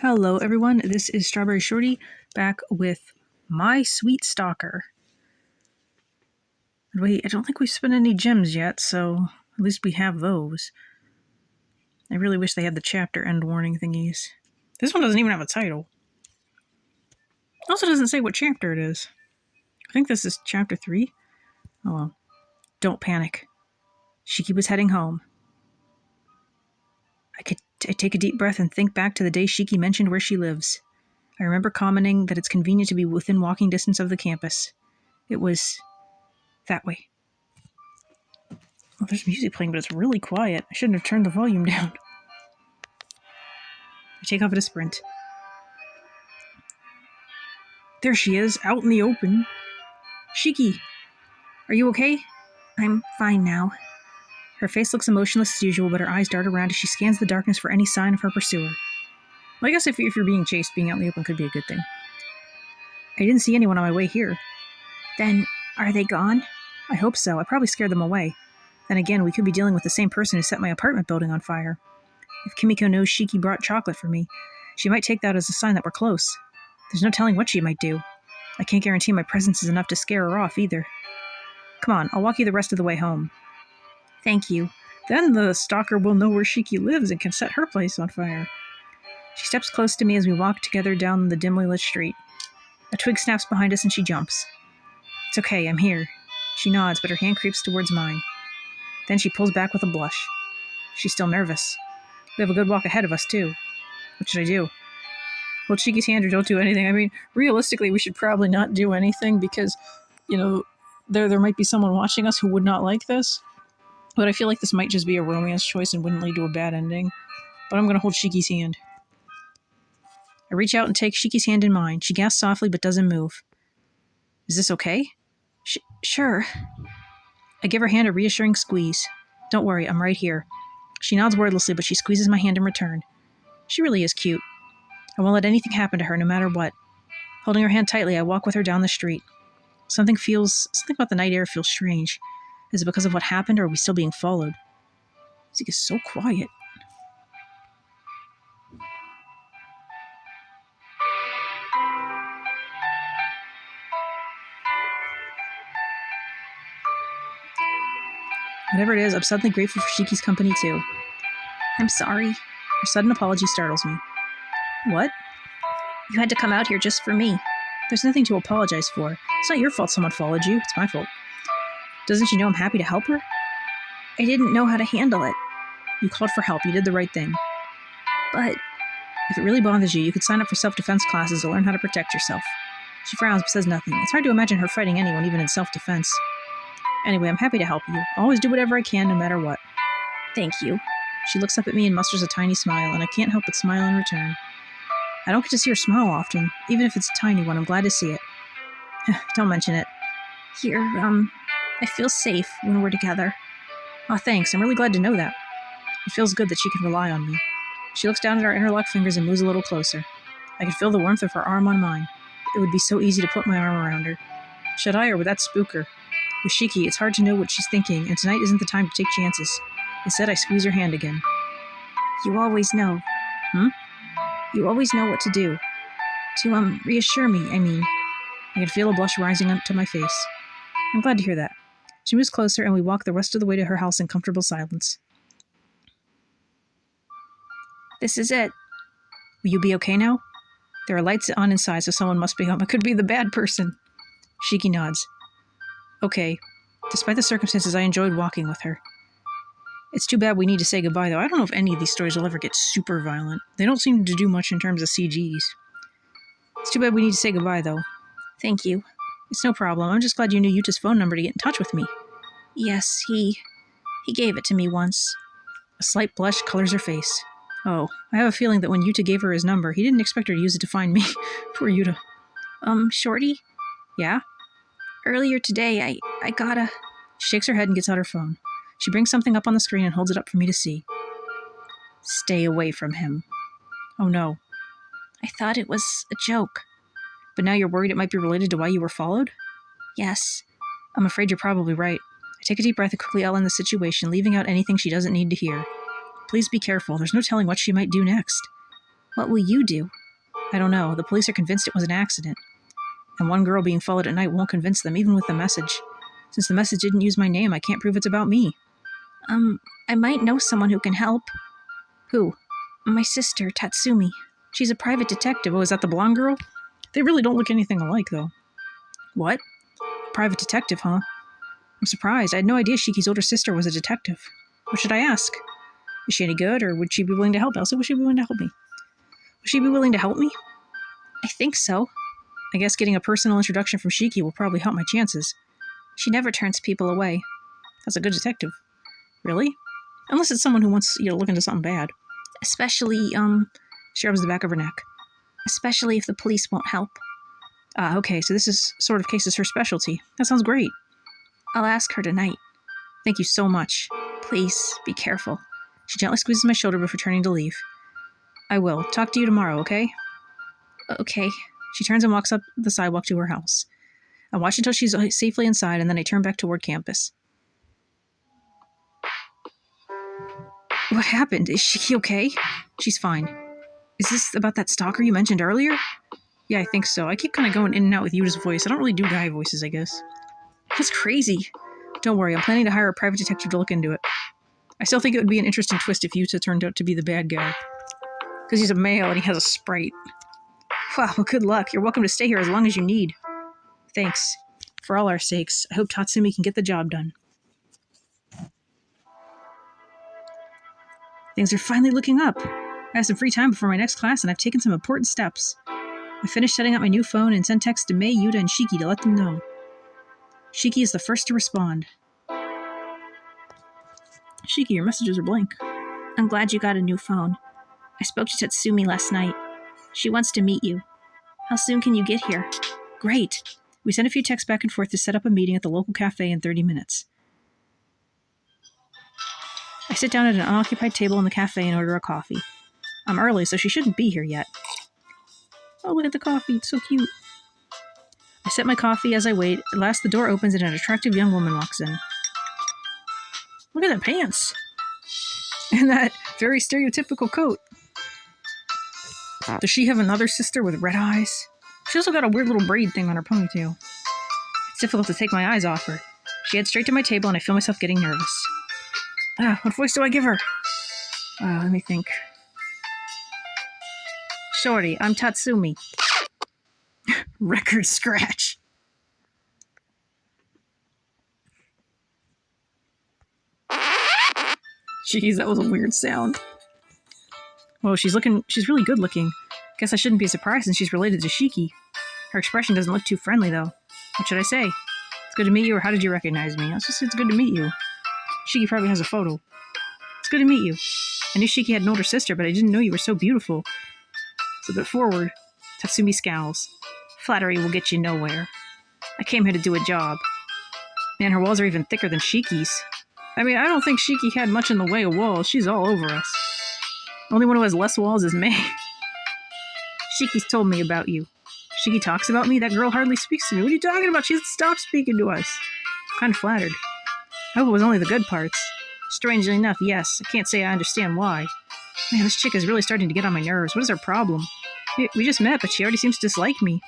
Hello everyone, this is StrawberryShorty back with My Sweet Stalker. Wait, I don't think we've spent any gems yet, so at least we have those. I really wish they had the chapter end warning thingies. This one doesn't even have a title. It also doesn't say what chapter it is. I think this is chapter 3. Oh well. Don't panic. Shiki was heading home. I take a deep breath and think back to the day Shiki mentioned where she lives. I remember commenting that it's convenient to be within walking distance of the campus. It was that way. Oh, there's music playing, but it's really quiet. I shouldn't have turned the volume down. I take off at a sprint. There she is, out in the open. Shiki, are you okay? I'm fine now. Her face looks emotionless as usual, but her eyes dart around as she scans the darkness for any sign of her pursuer. Well, I guess if you're being chased, being out in the open could be a good thing. I didn't see anyone on my way here. Then, are they gone? I hope so. I probably scared them away. Then again, we could be dealing with the same person who set my apartment building on fire. If Kimiko knows Shiki brought chocolate for me, she might take that as a sign that we're close. There's no telling what she might do. I can't guarantee my presence is enough to scare her off either. Come on, I'll walk you the rest of the way home. Thank you. Then the stalker will know where Shiki lives and can set her place on fire. She steps close to me as we walk together down the dimly lit street. A twig snaps behind us and she jumps. It's okay, I'm here. She nods, but her hand creeps towards mine. Then she pulls back with a blush. She's still nervous. We have a good walk ahead of us, too. What should I do? Hold Shiki's hand or don't do anything. I mean, realistically, we should probably not do anything because, there might be someone watching us who would not like this. But I feel like this might just be a romance choice and wouldn't lead to a bad ending. But I'm going to hold Shiki's hand. I reach out and take Shiki's hand in mine. She gasps softly but doesn't move. Is this okay? Sure. I give her hand a reassuring squeeze. Don't worry, I'm right here. She nods wordlessly, but she squeezes my hand in return. She really is cute. I won't let anything happen to her, no matter what. Holding her hand tightly, I walk with her down the street. Something about the night air feels strange. Is it because of what happened, or are we still being followed? Music is so quiet. Whatever it is, I'm suddenly grateful for Shiki's company, too. I'm sorry. Her sudden apology startles me. What? You had to come out here just for me. There's nothing to apologize for. It's not your fault someone followed you. It's my fault. Doesn't she know I'm happy to help her? I didn't know how to handle it. You called for help. You did the right thing. But if it really bothers you, you could sign up for self-defense classes to learn how to protect yourself. She frowns but says nothing. It's hard to imagine her fighting anyone, even in self-defense. Anyway, I'm happy to help you. I'll always do whatever I can, no matter what. Thank you. She looks up at me and musters a tiny smile, and I can't help but smile in return. I don't get to see her smile often. Even if it's a tiny one, I'm glad to see it. Don't mention it. Here, I feel safe when we're together. Aw, thanks. I'm really glad to know that. It feels good that she can rely on me. She looks down at our interlocked fingers and moves a little closer. I can feel the warmth of her arm on mine. It would be so easy to put my arm around her. Should I, or would that spook her? With Shiki, it's hard to know what she's thinking, and tonight isn't the time to take chances. Instead, I squeeze her hand again. You always know. You always know what to do. To, reassure me, I mean. I can feel a blush rising up to my face. I'm glad to hear that. She moves closer, and we walk the rest of the way to her house in comfortable silence. This is it. Will you be okay now? There are lights on inside, so someone must be home. It could be the bad person. Shiki nods. Okay. Despite the circumstances, I enjoyed walking with her. It's too bad we need to say goodbye, though. I don't know if any of these stories will ever get super violent. They don't seem to do much in terms of CGs. It's too bad we need to say goodbye, though. Thank you. It's no problem. I'm just glad you knew Yuta's phone number to get in touch with me. Yes, he gave it to me once. A slight blush colors her face. Oh, I have a feeling that when Yuta gave her his number, he didn't expect her to use it to find me. Poor Yuta. Shorty? Yeah? Earlier today, I got a... She shakes her head and gets out her phone. She brings something up on the screen and holds it up for me to see. Stay away from him. Oh no. I thought it was a joke. But now you're worried it might be related to why you were followed? Yes. I'm afraid you're probably right. I take a deep breath and quickly outline the situation, leaving out anything she doesn't need to hear. Please be careful. There's no telling what she might do next. What will you do? I don't know. The police are convinced it was an accident. And one girl being followed at night won't convince them, even with the message. Since the message didn't use my name, I can't prove it's about me. I might know someone who can help. Who? My sister, Tatsumi. She's a private detective. Oh, is that the blonde girl? They really don't look anything alike, though. What? Private detective, huh? I'm surprised. I had no idea Shiki's older sister was a detective. What should I ask? Is she any good, or would she be willing to help? Elsa, would she be willing to help me? Would she be willing to help me? I think so. I guess getting a personal introduction from Shiki will probably help my chances. She never turns people away. That's a good detective. Really? Unless it's someone who wants you to look into something bad. Especially, she rubs the back of her neck. Especially if the police won't help. Okay, so this is sort of cases her specialty. That sounds great. I'll ask her tonight. Thank you so much. Please, be careful. She gently squeezes my shoulder before turning to leave. I will. Talk to you tomorrow, okay? Okay. She turns and walks up the sidewalk to her house. I watch until she's safely inside, and then I turn back toward campus. What happened? Is Shiki okay? She's fine. Is this about that stalker you mentioned earlier? Yeah, I think so. I keep kind of going in and out with Yuta's voice. I don't really do guy voices, I guess. That's crazy. Don't worry, I'm planning to hire a private detective to look into it. I still think it would be an interesting twist if Yuta turned out to be the bad guy. Because he's a male and he has a sprite. Wow, well, good luck. You're welcome to stay here as long as you need. Thanks. For all our sakes, I hope Tatsumi can get the job done. Things are finally looking up. I have some free time before my next class, and I've taken some important steps. I finished setting up my new phone and sent texts to Mei, Yuta, and Shiki to let them know. Shiki is the first to respond. Shiki, your messages are blank. I'm glad you got a new phone. I spoke to Tatsumi last night. She wants to meet you. How soon can you get here? Great. We sent a few texts back and forth to set up a meeting at the local cafe in 30 minutes. I sit down at an unoccupied table in the cafe and order a coffee. I'm early, so she shouldn't be here yet. Oh, look at the coffee. It's so cute. I sip my coffee as I wait. At last, the door opens and an attractive young woman walks in. Look at that pants. And that very stereotypical coat. Does she have another sister with red eyes? She also got a weird little braid thing on her ponytail. It's difficult to take my eyes off her. She heads straight to my table and I feel myself getting nervous. What voice do I give her? Let me think. Shorty, I'm Tatsumi. Record scratch. Jeez, that was a weird sound. Well, she's really good looking. Guess I shouldn't be surprised since she's related to Shiki. Her expression doesn't look too friendly, though. What should I say? It's good to meet you, or how did you recognize me? Let's just say it's good to meet you. Shiki probably has a photo. It's good to meet you. I knew Shiki had an older sister, but I didn't know you were so beautiful. It's a bit forward. Tatsumi scowls. Flattery will get you nowhere. I came here to do a job. Man, her walls are even thicker than Shiki's. I mean, I don't think Shiki had much in the way of walls. She's all over us. Only one who has less walls is Mei. Shiki's told me about you. Shiki talks about me? That girl hardly speaks to me. What are you talking about? She hasn't stopped speaking to us. I'm kind of flattered. I hope it was only the good parts. Strangely enough, yes. I can't say I understand why. Man, this chick is really starting to get on my nerves. What is her problem? We just met, but she already seems to dislike me.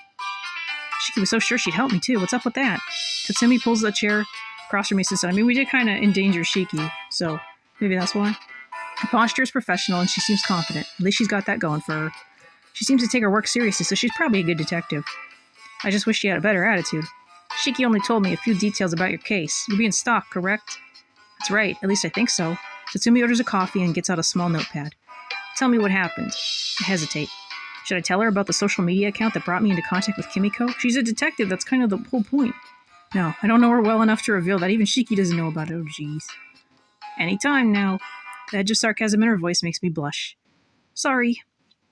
Shiki was so sure she'd help me, too. What's up with that? Tatsumi pulls the chair across from me and says, I mean, we did kind of endanger Shiki, so maybe that's why. Her posture is professional, and she seems confident. At least she's got that going for her. She seems to take her work seriously, so she's probably a good detective. I just wish she had a better attitude. Shiki only told me a few details about your case. You're being stalked, correct? That's right. At least I think so. Tatsumi orders a coffee and gets out a small notepad. Tell me what happened. I hesitate. Should I tell her about the social media account that brought me into contact with Kimiko? She's a detective. That's kind of the whole point. No, I don't know her well enough to reveal that. Even Shiki doesn't know about it. Oh, jeez. Anytime now. The edge of sarcasm in her voice makes me blush. Sorry.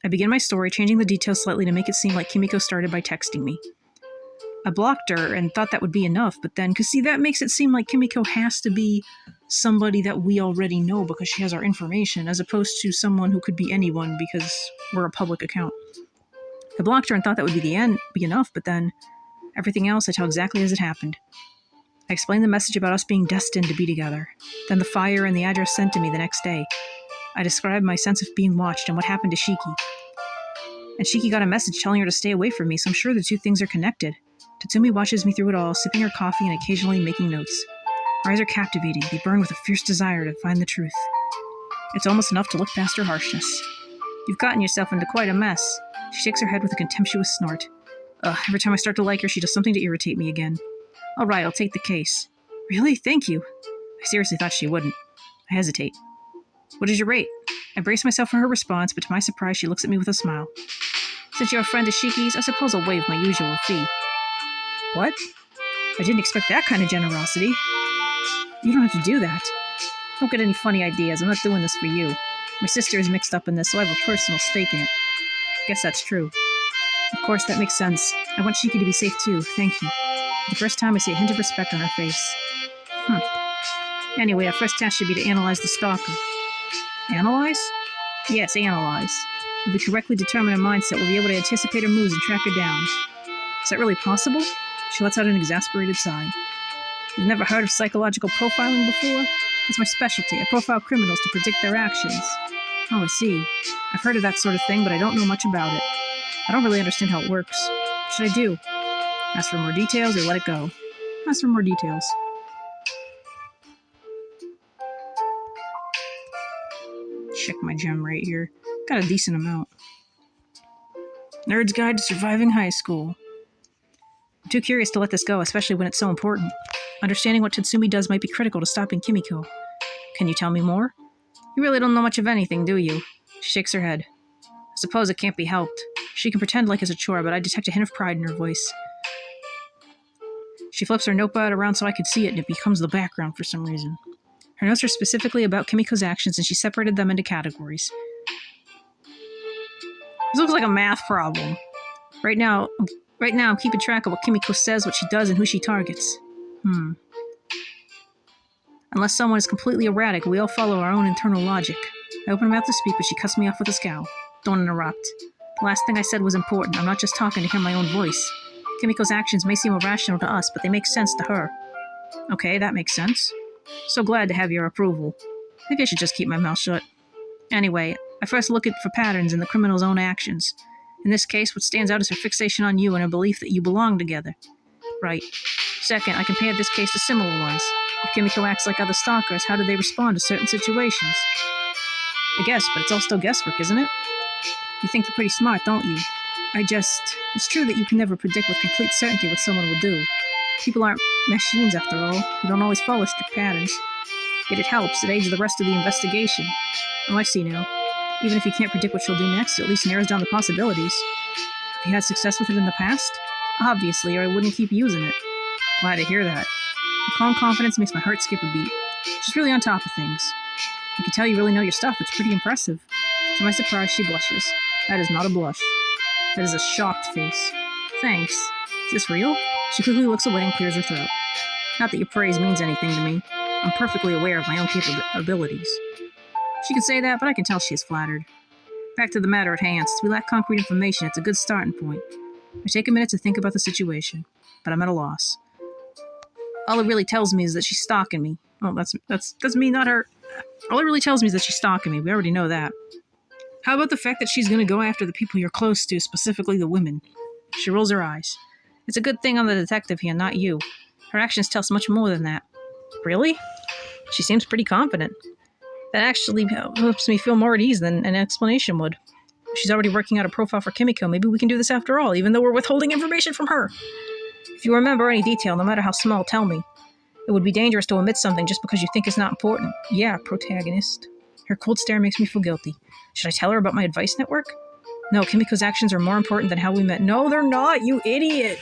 I begin my story, changing the details slightly to make it seem like Kimiko started by texting me. I blocked her and thought that would be enough, but then, because see, that makes it seem like Kimiko has to be somebody that we already know because she has our information, as opposed to someone who could be anyone because we're a public account. I blocked her and thought that would be enough, but then everything else I tell exactly as it happened. I explained the message about us being destined to be together, then the fire and the address sent to me the next day. I described my sense of being watched and what happened to Shiki. And Shiki got a message telling her to stay away from me, so I'm sure the two things are connected. Tatsumi watches me through it all, sipping her coffee and occasionally making notes. Her eyes are captivating. They burn with a fierce desire to find the truth. It's almost enough to look past her harshness. You've gotten yourself into quite a mess. She shakes her head with a contemptuous snort. Every time I start to like her, she does something to irritate me again. All right, I'll take the case. Really? Thank you. I seriously thought she wouldn't. I hesitate. What is your rate? I brace myself for her response, but to my surprise, she looks at me with a smile. Since you're a friend of Shiki's, I suppose I'll waive my usual fee. What? I didn't expect that kind of generosity. You don't have to do that. Don't get any funny ideas. I'm not doing this for you. My sister is mixed up in this, so I have a personal stake in it. Guess that's true. Of course, that makes sense. I want Shiki to be safe too. Thank you. For the first time, I see a hint of respect on her face. Anyway, our first task should be to analyze the Stalker. Analyze? Yes, analyze. If we correctly determine her mindset, we'll be able to anticipate her moves and track her down. Is that really possible? She lets out an exasperated sigh. You've never heard of psychological profiling before? That's my specialty. I profile criminals to predict their actions. Oh, I see. I've heard of that sort of thing, but I don't know much about it. I don't really understand how it works. What should I do? Ask for more details or let it go? Ask for more details. Check my gem right here. Got a decent amount. Nerd's Guide to Surviving High School. I'm too curious to let this go, especially when it's so important. Understanding what Tatsumi does might be critical to stopping Kimiko. Can you tell me more? You really don't know much of anything, do you? She shakes her head. I suppose it can't be helped. She can pretend like it's a chore, but I detect a hint of pride in her voice. She flips her notepad around so I could see it, and it becomes the background for some reason. Her notes are specifically about Kimiko's actions, and she separated them into categories. This looks like a math problem. Right now, I'm keeping track of what Kimiko says, what she does, and who she targets. Unless someone is completely erratic, we all follow our own internal logic. I open my mouth to speak, but she cuts me off with a scowl. Don't interrupt. The last thing I said was important. I'm not just talking to hear my own voice. Kimiko's actions may seem irrational to us, but they make sense to her. Okay, that makes sense. So glad to have your approval. Maybe I should just keep my mouth shut. Anyway, I first look for patterns in the criminal's own actions. In this case, what stands out is her fixation on you and her belief that you belong together. Right. Second, I compare this case to similar ones. If Kimiko acts like other stalkers, how do they respond to certain situations? I guess, but it's all still guesswork, isn't it? You think you're pretty smart, don't you? It's true that you can never predict with complete certainty what someone will do. People aren't machines, after all. They don't always follow strict patterns. Yet it helps. It aids the rest of the investigation. Oh, I see now. Even if you can't predict what she'll do next, it at least narrows down the possibilities. Have you had success with it in the past? Obviously, or I wouldn't keep using it. Glad to hear that. Your calm confidence makes my heart skip a beat. She's really on top of things. I can tell you really know your stuff. It's pretty impressive. To my surprise, she blushes. That is not a blush. That is a shocked face. Thanks. Is this real? She quickly looks away and clears her throat. Not that your praise means anything to me. I'm perfectly aware of my own capabilities. She could say that, but I can tell she is flattered. Back to the matter at hand. Since we lack concrete information, it's a good starting point. I take a minute to think about the situation, but I'm at a loss. All it really tells me is that she's stalking me. Oh, that's me, not her. All it really tells me is that she's stalking me. We already know that. How about the fact that she's going to go after the people you're close to, specifically the women? She rolls her eyes. It's a good thing I'm the detective here, not you. Her actions tell us much more than that. Really? She seems pretty confident. That actually helps me feel more at ease than an explanation would. If she's already working out a profile for Kimiko, maybe we can do this after all, even though we're withholding information from her. If you remember any detail, no matter how small, tell me. It would be dangerous to omit something just because you think it's not important. Yeah, protagonist. Her cold stare makes me feel guilty. Should I tell her about my advice network? No, Kimiko's actions are more important than how we met. No, they're not, you idiot!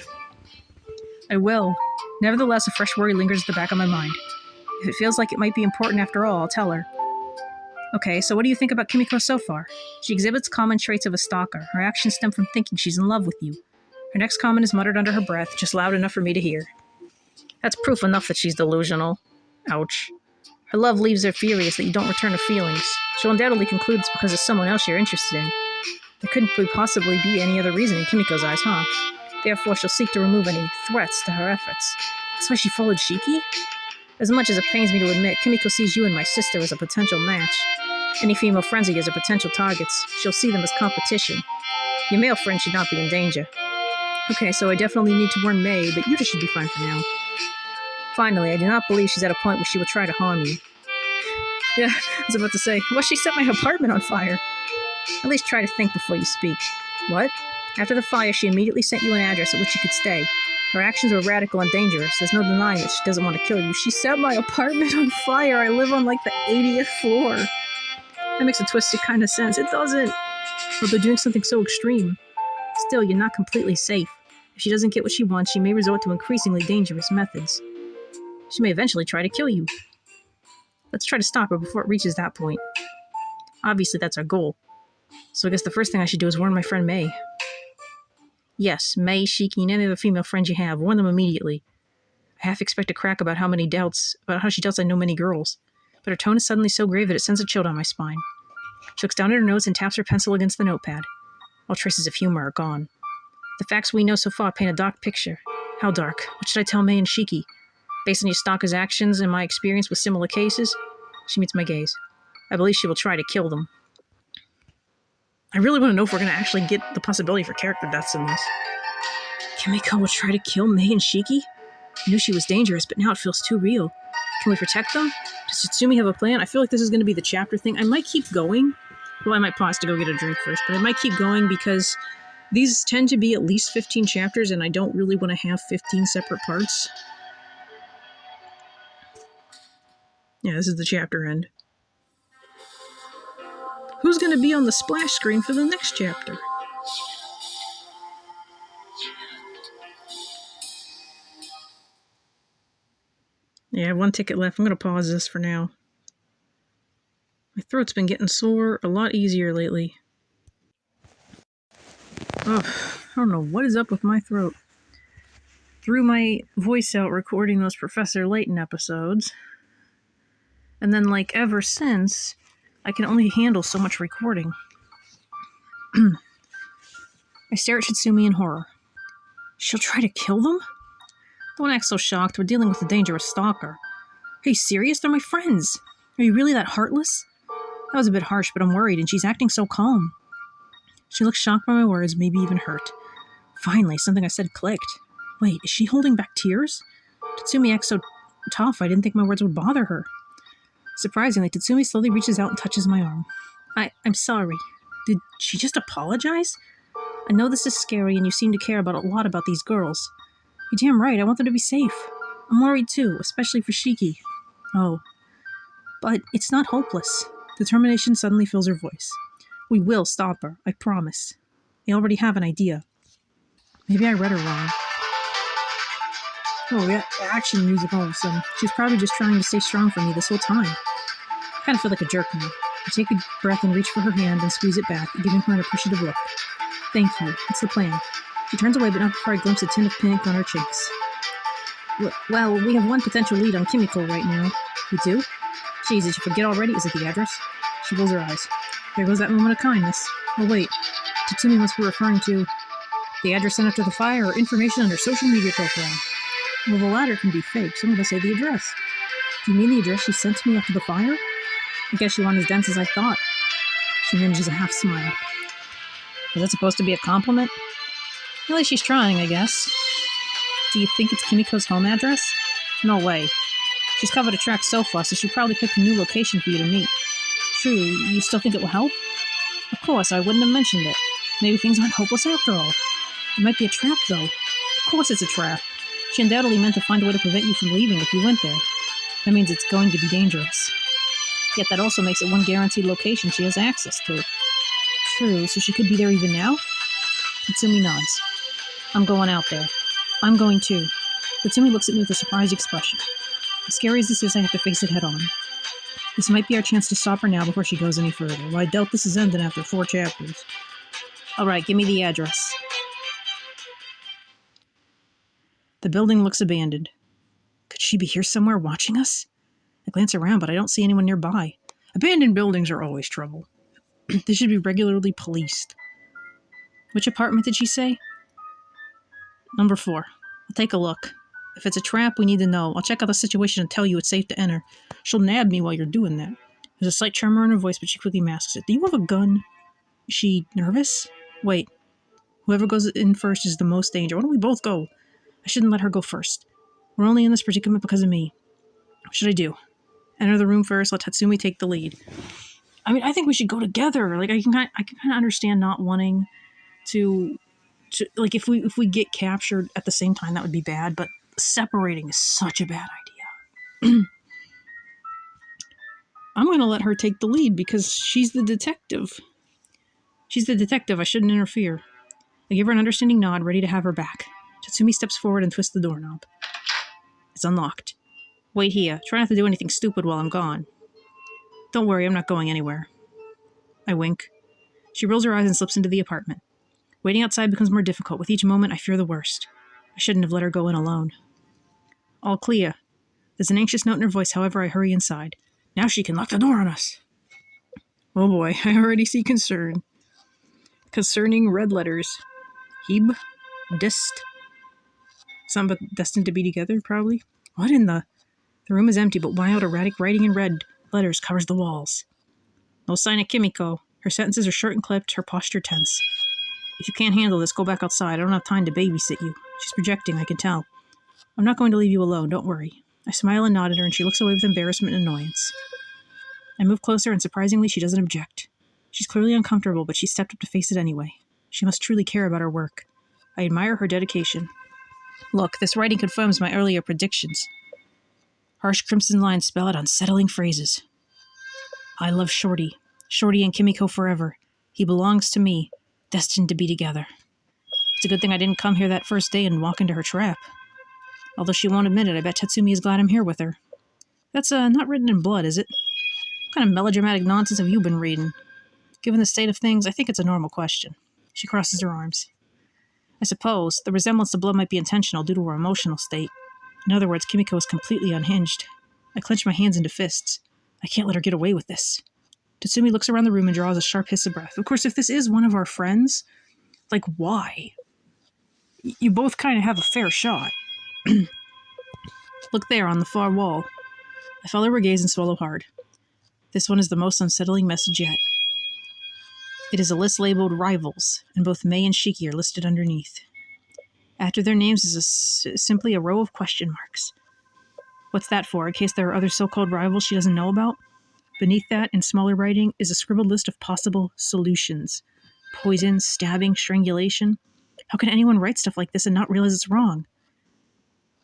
I will. Nevertheless, a fresh worry lingers at the back of my mind. If it feels like it might be important after all, I'll tell her. Okay, so what do you think about Kimiko so far? She exhibits common traits of a stalker. Her actions stem from thinking she's in love with you. Her next comment is muttered under her breath, just loud enough for me to hear. That's proof enough that she's delusional. Ouch. Her love leaves her furious that you don't return her feelings. She'll undoubtedly conclude it's because of someone else you're interested in. There couldn't possibly be any other reason in Kimiko's eyes, huh? Therefore, she'll seek to remove any threats to her efforts. That's why she followed Shiki? As much as it pains me to admit, Kimiko sees you and my sister as a potential match. Any female friends of yours are potential targets. She'll see them as competition. Your male friend should not be in danger. Okay, so I definitely need to warn May, but you just should be fine for now. Finally, I do not believe she's at a point where she will try to harm you. Yeah, I was about to say, well, she set my apartment on fire. At least try to think before you speak. What? After the fire, she immediately sent you an address at which you could stay. Her actions were radical and dangerous. There's no denying that she doesn't want to kill you. She set my apartment on fire. I live on, like, the 80th floor. That makes a twisted kind of sense. It doesn't. But they're doing something so extreme. Still, you're not completely safe. If she doesn't get what she wants, she may resort to increasingly dangerous methods. She may eventually try to kill you. Let's try to stop her before it reaches that point. Obviously, that's our goal. So I guess the first thing I should do is warn my friend May. Yes, May, Shiki, and any other female friends you have. Warn them immediately. I half expect a crack about how she doubts I know many girls. But her tone is suddenly so grave that it sends a chill down my spine. She looks down at her nose and taps her pencil against the notepad. All traces of humor are gone. The facts we know so far paint a dark picture. How dark? What should I tell May and Shiki? Based on your stalker's actions and my experience with similar cases, she meets my gaze. I believe she will try to kill them. I really want to know if we're going to actually get the possibility for character deaths in this. Kimiko will try to kill May and Shiki? I knew she was dangerous, but now it feels too real. Can we protect them? Does Tatsumi have a plan? I feel like this is going to be the chapter thing. I might keep going. Well, I might pause to go get a drink first, but I might keep going because these tend to be at least 15 chapters, and I don't really want to have 15 separate parts. Yeah, this is the chapter end. Who's going to be on the splash screen for the next chapter? Yeah, I have one ticket left. I'm going to pause this for now. My throat's been getting sore a lot easier lately. Oh, I don't know what is up with my throat. Threw my voice out recording those Professor Layton episodes. And then, like, ever since, I can only handle so much recording. I stare at Shitsumi in horror. She'll try to kill them? Don't act so shocked. We're dealing with a dangerous stalker. Are you serious? They're my friends. Are you really that heartless? That was a bit harsh, but I'm worried, and she's acting so calm. She looks shocked by my words, maybe even hurt. Finally, something I said clicked. Wait, is she holding back tears? Tatsumi acts so tough, I didn't think my words would bother her. Surprisingly, Tatsumi slowly reaches out and touches my arm. I'm sorry. Did she just apologize? I know this is scary, and you seem to care a lot about these girls. You're damn right, I want them to be safe. I'm worried too, especially for Shiki. Oh. But it's not hopeless. Determination suddenly fills her voice. We will stop her, I promise. I already have an idea. Maybe I read her wrong. Oh, yeah, action music all of a sudden. She's probably just trying to stay strong for me this whole time. I kind of feel like a jerk now. I take a breath and reach for her hand and squeeze it back, giving her an appreciative look. Thank you. It's the plan. She turns away, but not before I glimpse a tint of pink on her cheeks. Well, we have one potential lead on Kimiko right now. We do? Jeez, did you forget already? Is it the address? She rolls her eyes. There goes that moment of kindness. Oh wait, Tatsumi must be referring to the address sent after the fire or information on her social media profile. Well, the latter can be fake, so I'm going to say the address. Do you mean the address she sent to me after the fire? I guess you weren't as dense as I thought. She manages a half smile. Was that supposed to be a compliment? Really, she's trying, I guess. Do you think it's Kimiko's home address? No way. She's covered a track so far, so she probably picked a new location for you to meet. True, you still think it will help? Of course, I wouldn't have mentioned it. Maybe things aren't hopeless after all. It might be a trap, though. Of course it's a trap. She undoubtedly meant to find a way to prevent you from leaving if you went there. That means it's going to be dangerous. Yet that also makes it one guaranteed location she has access to. True, so she could be there even now? Tatsumi nods. I'm going out there. I'm going too. Tatsumi looks at me with a surprised expression. As scary as this is, I have to face it head on. This might be our chance to stop her now before she goes any further. Well, I doubt this is ending after 4 chapters. Alright, give me the address. The building looks abandoned. Could she be here somewhere watching us? I glance around, but I don't see anyone nearby. Abandoned buildings are always trouble. They should be regularly policed. Which apartment did she say? Number 4. I'll take a look. If it's a trap, we need to know. I'll check out the situation and tell you it's safe to enter. She'll nab me while you're doing that. There's a slight tremor in her voice, but she quickly masks it. Do you have a gun? Is she nervous? Wait, Whoever goes in first is the most danger. Why don't we both go? I shouldn't let her go first. We're only in this predicament because of me. What should I do? Enter the room first, let Tatsumi take the lead. I mean, I think we should go together. Like, I can kind of understand not wanting to like, if we get captured at the same time, that would be bad, but separating is such a bad idea. I'm going to let her take the lead because she's the detective. She's the detective. I shouldn't interfere. I give her an understanding nod, ready to have her back. Tatsumi steps forward and twists the doorknob. It's unlocked. Wait here. Try not to do anything stupid while I'm gone. Don't worry, I'm not going anywhere. I wink. She rolls her eyes and slips into the apartment. Waiting outside becomes more difficult. With each moment, I fear the worst. I shouldn't have let her go in alone. All clear. There's an anxious note in her voice, however, I hurry inside. Now she can lock the door on us. Oh boy, I already see concern. Concerning red letters. Heb. Dist. Something but destined to be together, probably. What in the... The room is empty, but wild, erratic writing in red letters covers the walls. No sign of Kimiko. Her sentences are short and clipped, her posture tense. If you can't handle this, go back outside. I don't have time to babysit you. She's projecting, I can tell. I'm not going to leave you alone, don't worry. I smile and nod at her, and she looks away with embarrassment and annoyance. I move closer, and surprisingly, she doesn't object. She's clearly uncomfortable, but she stepped up to face it anyway. She must truly care about her work. I admire her dedication. Look, this writing confirms my earlier predictions. Harsh crimson lines spell out unsettling phrases. I love Shorty. Shorty and Kimiko forever. He belongs to me, destined to be together. It's a good thing I didn't come here that first day and walk into her trap. Although she won't admit it, I bet Tatsumi is glad I'm here with her. That's not written in blood, is it? What kind of melodramatic nonsense have you been reading? Given the state of things, I think it's a normal question. She crosses her arms. I suppose the resemblance to blood might be intentional due to her emotional state. In other words, Kimiko is completely unhinged. I clench my hands into fists. I can't let her get away with this. Tatsumi looks around the room and draws a sharp hiss of breath. Of course, if this is one of our friends, like, why? You both kind of have a fair shot. Look there, on the far wall. I follow her gaze and swallow hard. This one is the most unsettling message yet. It is a list labeled Rivals, and both Mei and Shiki are listed underneath. After their names is simply a row of question marks. What's that for, in case there are other so-called rivals she doesn't know about? Beneath that, in smaller writing, is a scribbled list of possible solutions. Poison, stabbing, strangulation. How can anyone write stuff like this and not realize it's wrong?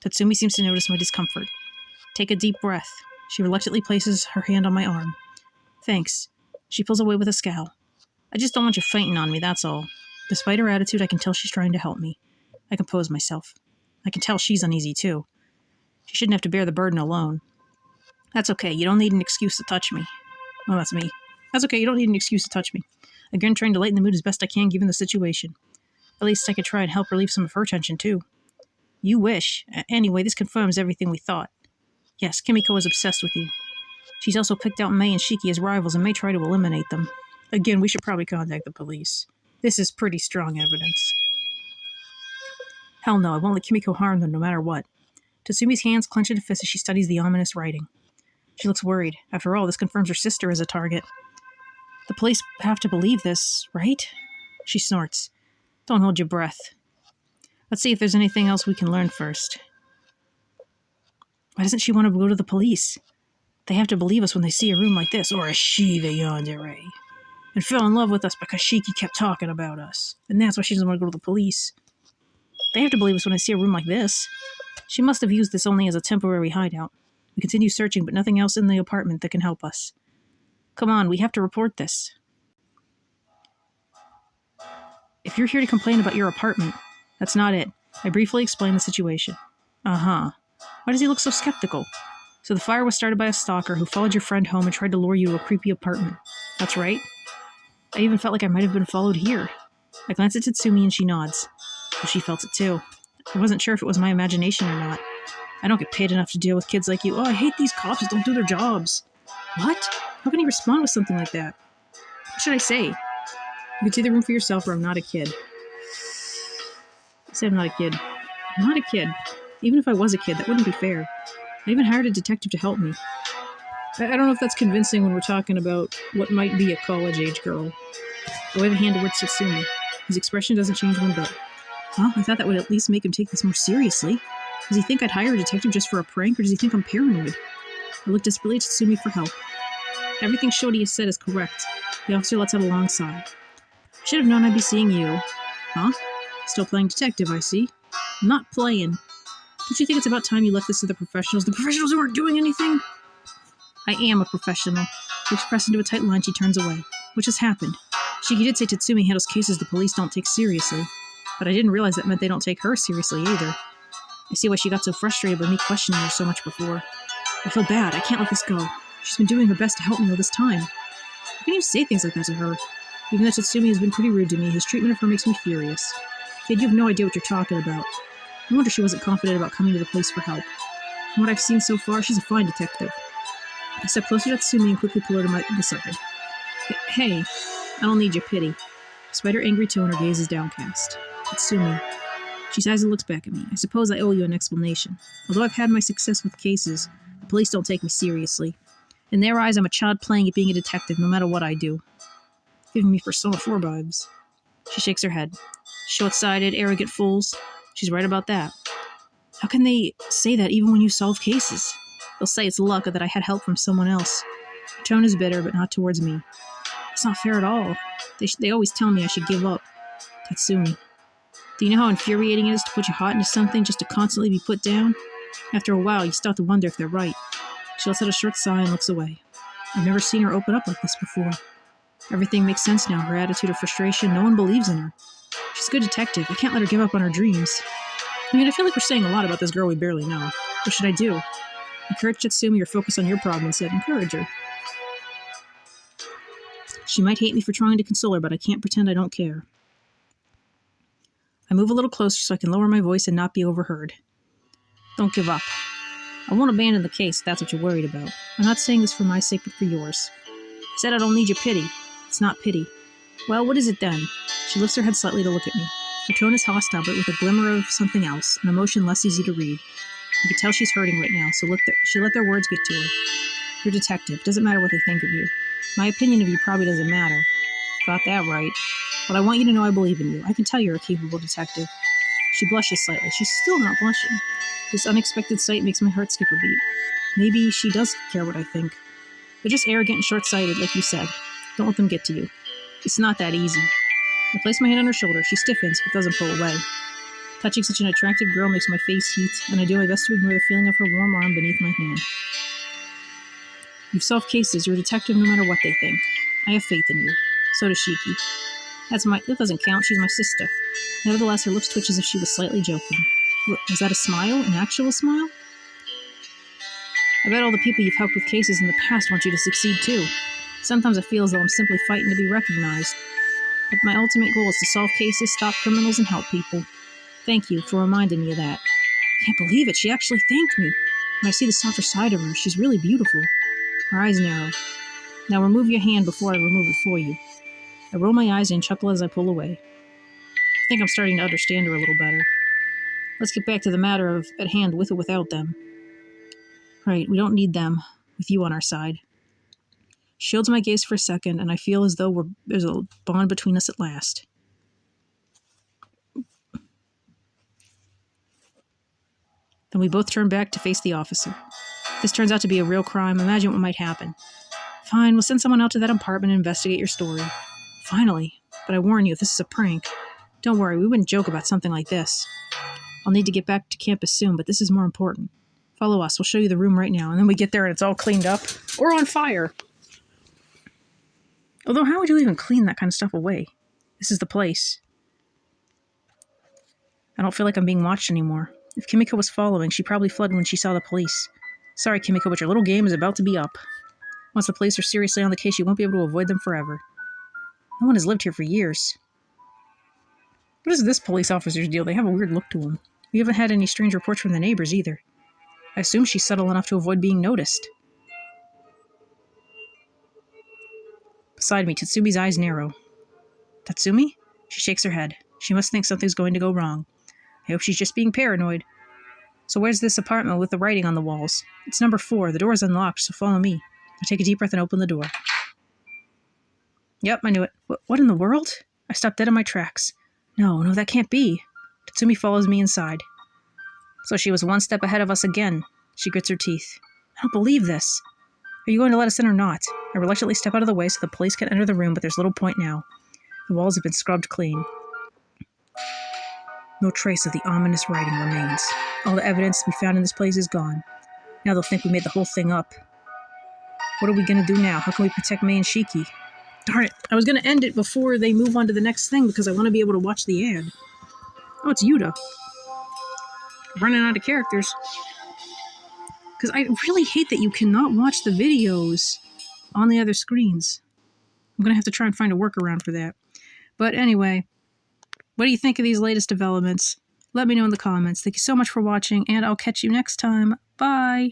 Tatsumi seems to notice my discomfort. Take a deep breath. She reluctantly places her hand on my arm. Thanks. She pulls away with a scowl. I just don't want you fainting on me, that's all. Despite her attitude, I can tell she's trying to help me. I compose myself. I can tell she's uneasy, too. She shouldn't have to bear the burden alone. That's okay, you don't need an excuse to touch me. Oh, that's me. That's okay, you don't need an excuse to touch me. I grin, trying to lighten the mood as best I can given the situation. At least I could try and help relieve some of her tension, too. You wish. Anyway, this confirms everything we thought. Yes, Kimiko is obsessed with you. She's also picked out Mei and Shiki as rivals and may try to eliminate them. Again, we should probably contact the police. This is pretty strong evidence. Hell no, I won't let Kimiko harm them no matter what. Tatsumi's hands clench into fists as she studies the ominous writing. She looks worried. After all, this confirms her sister is a target. The police have to believe this, right? She snorts. Don't hold your breath. Let's see if there's anything else we can learn first. Why doesn't she want to go to the police? They have to believe us when they see a room like this, or is she the yandere? And fell in love with us because Shiki kept talking about us. And that's why she doesn't want to go to the police. They have to believe us when they see a room like this. She must have used this only as a temporary hideout. We continue searching, but nothing else in the apartment that can help us. Come on, we have to report this. If you're here to complain about your apartment, that's not it. I briefly explain the situation. Uh-huh. Why does he look so skeptical? So the fire was started by a stalker who followed your friend home and tried to lure you to a creepy apartment. That's right. I even felt like I might have been followed here. I glance at Tatsumi and she nods. Well, she felt it too. I wasn't sure if it was my imagination or not. I don't get paid enough to deal with kids like you. Oh, I hate these cops that don't do their jobs. What? How can he respond with something like that? What should I say? You can see the room for yourself, or I'm not a kid. I said I'm not a kid. I'm not a kid. Even if I was a kid, that wouldn't be fair. I even hired a detective to help me. I don't know if that's convincing when we're talking about what might be a college-age girl. I wave a hand towards Tatsumi. His expression doesn't change one bit. Huh? I thought that would at least make him take this more seriously. Does he think I'd hire a detective just for a prank, or does he think I'm paranoid? I look desperately to Tatsumi for help. Everything Shorty has said is correct. The officer lets out a long sigh. I should have known I'd be seeing you. Huh? Still playing detective, I see. I'm not playing. Don't you think it's about time you left this to the professionals? The professionals who aren't doing anything? I am a professional. Lips pressed into a tight line, she turns away. What just happened? Shiki did say Tatsumi handles cases the police don't take seriously. But I didn't realize that meant they don't take her seriously either. I see why she got so frustrated by me questioning her so much before. I feel bad. I can't let this go. She's been doing her best to help me all this time. How can you say things like that to her? Even though Tatsumi has been pretty rude to me, his treatment of her makes me furious. Kid, you have no idea what you're talking about. No wonder she wasn't confident about coming to the place for help. From what I've seen so far, she's a fine detective. I step closer to Tatsumi and quickly pull her to the side. Hey, I don't need your pity. Despite her angry tone, her gaze is downcast. Tatsumi. She sighs and looks back at me. I suppose I owe you an explanation. Although I've had my success with cases, the police don't take me seriously. In their eyes, I'm a child playing at being a detective, no matter what I do. Giving me Persona 4 vibes. She shakes her head. Short-sighted, arrogant fools. She's right about that. How can they say that even when you solve cases? They'll say it's luck or that I had help from someone else. Her tone is bitter, but not towards me. It's not fair at all. They always tell me I should give up. Tatsumi. Do you know how infuriating it is to put your heart into something just to constantly be put down? After a while, you start to wonder if they're right. She lets out a short sigh and looks away. I've never seen her open up like this before. Everything makes sense now. Her attitude of frustration, no one believes in her. She's a good detective. I can't let her give up on her dreams. I mean, I feel like we're saying a lot about this girl we barely know. What should I do? Encourage Tatsumi or focus on your problem instead. Encourage her. She might hate me for trying to console her, but I can't pretend I don't care. I move a little closer so I can lower my voice and not be overheard. Don't give up. I won't abandon the case if that's what you're worried about. I'm not saying this for my sake, but for yours. I said I don't need your pity. It's not pity. Well, what is it then? She lifts her head slightly to look at me. Her tone is hostile, but with a glimmer of something else, an emotion less easy to read. You can tell she's hurting right now, so she let their words get to her. You're a detective. Doesn't matter what they think of you. My opinion of you probably doesn't matter. Got that right. But I want you to know I believe in you. I can tell you're a capable detective. She blushes slightly. She's still not blushing. This unexpected sight makes my heart skip a beat. Maybe she does care what I think. They're just arrogant and short-sighted, like you said. Don't let them get to you. It's not that easy. I place my hand on her shoulder. She stiffens, but doesn't pull away. Touching such an attractive girl makes my face heat, and I do my best to ignore the feeling of her warm arm beneath my hand. You've solved cases. You're a detective no matter what they think. I have faith in you. So does Shiki. That doesn't count. She's my sister. Nevertheless, her lips twitch as if she was slightly joking. Was that a smile? An actual smile? I bet all the people you've helped with cases in the past want you to succeed too. Sometimes I feel as though I'm simply fighting to be recognized. But my ultimate goal is to solve cases, stop criminals, and help people. Thank you for reminding me of that. I can't believe it. She actually thanked me. When I see the softer side of her, she's really beautiful. Her eyes narrow. Now remove your hand before I remove it for you. I roll my eyes and chuckle as I pull away. I think I'm starting to understand her a little better. Let's get back to the matter at hand, with or without them. Right, we don't need them, with you on our side. She holds my gaze for a second, and I feel as though there's a bond between us at last. Then we both turn back to face the officer. If this turns out to be a real crime, imagine what might happen. Fine, we'll send someone out to that apartment and investigate your story. Finally. But I warn you, if this is a prank, don't worry, we wouldn't joke about something like this. I'll need to get back to campus soon, but this is more important. Follow us, we'll show you the room right now, and then we get there and it's all cleaned up. Or on fire. Although, how would you even clean that kind of stuff away? This is the place. I don't feel like I'm being watched anymore. If Kimiko was following, she probably fled when she saw the police. Sorry, Kimiko, but your little game is about to be up. Once the police are seriously on the case, you won't be able to avoid them forever. No one has lived here for years. What is this police officer's deal? They have a weird look to them. We haven't had any strange reports from the neighbors either. I assume she's subtle enough to avoid being noticed. Beside me, Tatsumi's eyes narrow. Tatsumi? She shakes her head. She must think something's going to go wrong. I hope she's just being paranoid. So where's this apartment with the writing on the walls? It's number 4. The door is unlocked, so follow me. I take a deep breath and open the door. Yep, I knew it. What in the world? I stopped dead in my tracks. No, that can't be. Tatsumi follows me inside. So she was one step ahead of us again. She grits her teeth. I don't believe this. Are you going to let us in or not? I reluctantly step out of the way so the police can enter the room, but there's little point now. The walls have been scrubbed clean. No trace of the ominous writing remains. All the evidence to be found in this place is gone. Now they'll think we made the whole thing up. What are we going to do now? How can we protect Mei and Shiki? Darn it, I was going to end it before they move on to the next thing because I want to be able to watch the ad. Oh, it's Yuta. Running out of characters. Because I really hate that you cannot watch the videos on the other screens. I'm going to have to try and find a workaround for that. But anyway, what do you think of these latest developments? Let me know in the comments. Thank you so much for watching, and I'll catch you next time. Bye!